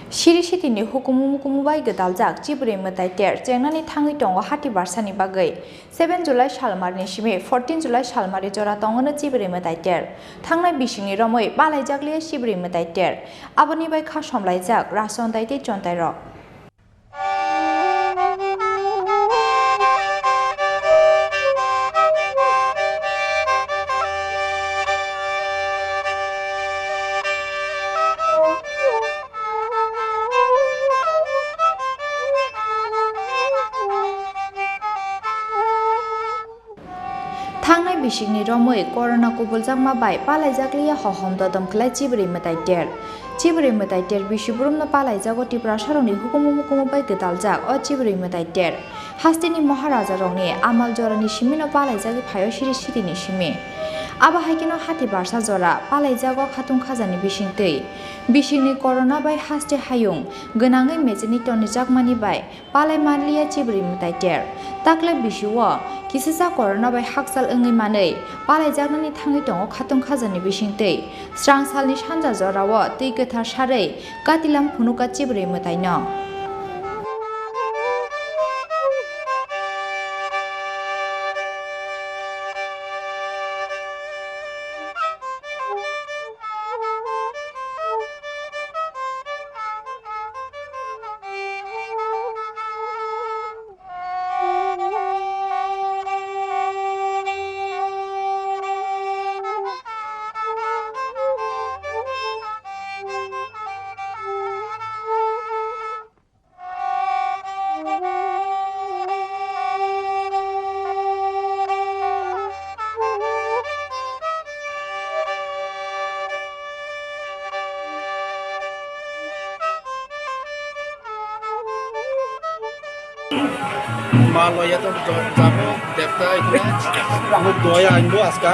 Sirisitini hukumu-hukumu gedaljak Chiburi Mutai Ter Jengnani Tangi Tongo Hati Barsani Bagai 7 July Shalmarni Shimi 14 July Shalmari Jora Tongona Chiburi Mutai Ter Tangnai Bishini Romoi Balai Jaglia Chiburi Mutai Ter Abani Bai Khashomlai Jak Rason Daite Jontai Rock Tangnai Bishini Romoi Corona Kubuljama Bai Palai Jaglia Hohom Dodom Klai Chiburi Mutai Ter Chiburi Mutai Ter Bishiburum no Palai Jagoti Prasharoni Hukumu Bai Gedaljak O Chiburi Mutai Ter Hastini Maharaja Roni Amal Jorani Shimino Palai Jagi Phayo Sirisitini Shimi Aba Haikino Hati Barsa Jora Palai Jago Khatung Khazani Bishingtei Bishini Corona Bai Haste Hayung Genangai Mejini Toni Jakmani Bai Palai Manlia Chiburi Mutai Ter Takle Bishiwa Kisisa Corona Bai Haksal Engi Manei Palai Jagnani Tangi Tongo Khatung Khazani Bishingtei Strang Salni Shanja Jorawa Tei Getar Sharei Katilam Phunuka Chiburi Mutai No Malaya to jabo dekta ikne muk doya aনবো আজকা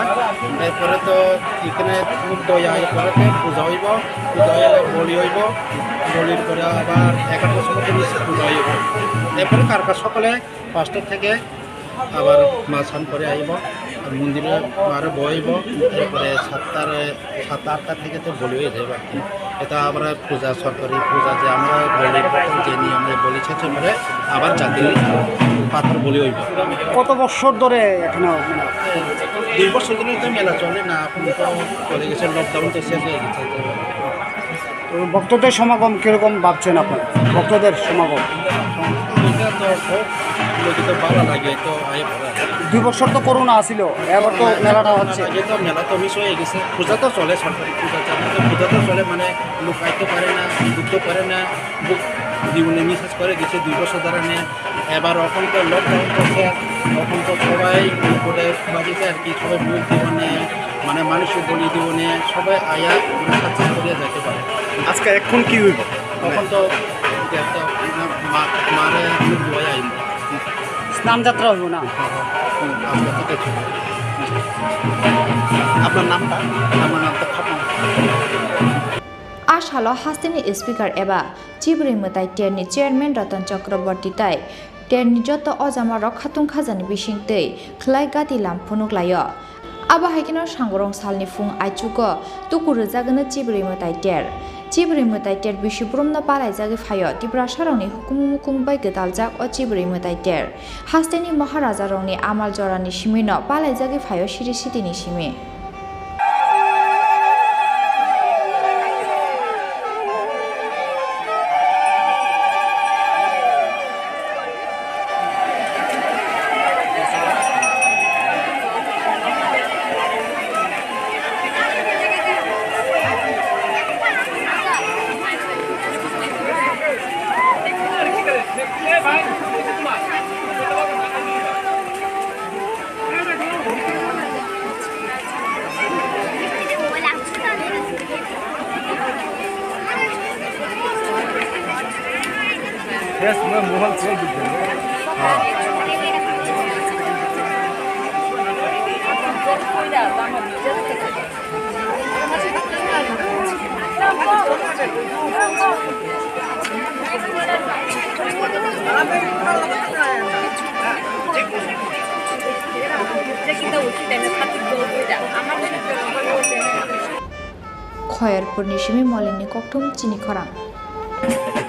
এরপরে তো এখানে মuk doya এরপরে পূজা হইব পূজা হইলে বলি হইব বলির পরে আবার 11টার সময় পূজা হইব এরপরে কারকা সকালে 5টা থেকে আবার মাছান করে আইব মন্দিরে আরো বইব এরপরে 7-8টা থেকে তো বলি হয়ে যাবে এটা আবার পূজা সরকারি পূজা যে আমরা বলির যে নিয়মে বলেছে মানে আবার জাতি পাথর বলি হইব কত বছর ধরে এখানে 2 বছর ধরে তো মেলা চলে না এখন তো চলে গেছে লকডাউন তো শেষ হয়ে গেছে ভক্তদের সমাগম কিরকম ভাবছেন আপনারা ভক্তদের সমাগম এটা তো লোকে তো ভালো লাগে তো আয় ভালো 2 বছর তো করোনা আসিল এবার তো মেলাটা হচ্ছে এই তো মেলা তো মিস হয়ে গেছে পূজা তো চলে সরকারি পূজা পূজা তো চলে মানে লোক আইতে পারে না ঢুকতে পারে না জীবনে মিসেস করে গেছে 2 বছর ধরে না এবার এখন তো লকডাউন করছে এখন তো সবাই করে বাড়িতে আর কি সবাই বুক জীবনে মানে মানুষের বলি জীবনে সবাই আয়া কাছে করে যেতে পারে আজকে এখন কি হইব তখন তো একটা মারে মুখ ধোয়া আইব স্নান যাত্রা হইব না আপনার নামটা আমার নামটা Khapan Ashalo Hastini Speaker Eba Chiburi Mutai Terni Chairman Ratan Chakraborty Tai Terni Joto Ojama Rok Khatung Khazani Bishingtei Khlai Gati Lam Phunuk Layo Aba Haikino Sangorong Salni Phung Aichuko Tukuru Jagana Chiburi Mutai Ter Chiburi Mutai Ter Bishibrum na Palai Jagi Phayo Tipra Sharoni Hukumu Bai Gedaljak O Chiburi Mutai Ter Hastini Maharaja Roni Amal Jorani Shimino Palai Jagi Phayo Sirisitini Shimi Yes, मैं मोहन चल दिख हाँ Khoyar Purnishimi Molini Koktum Chini Khorang আছে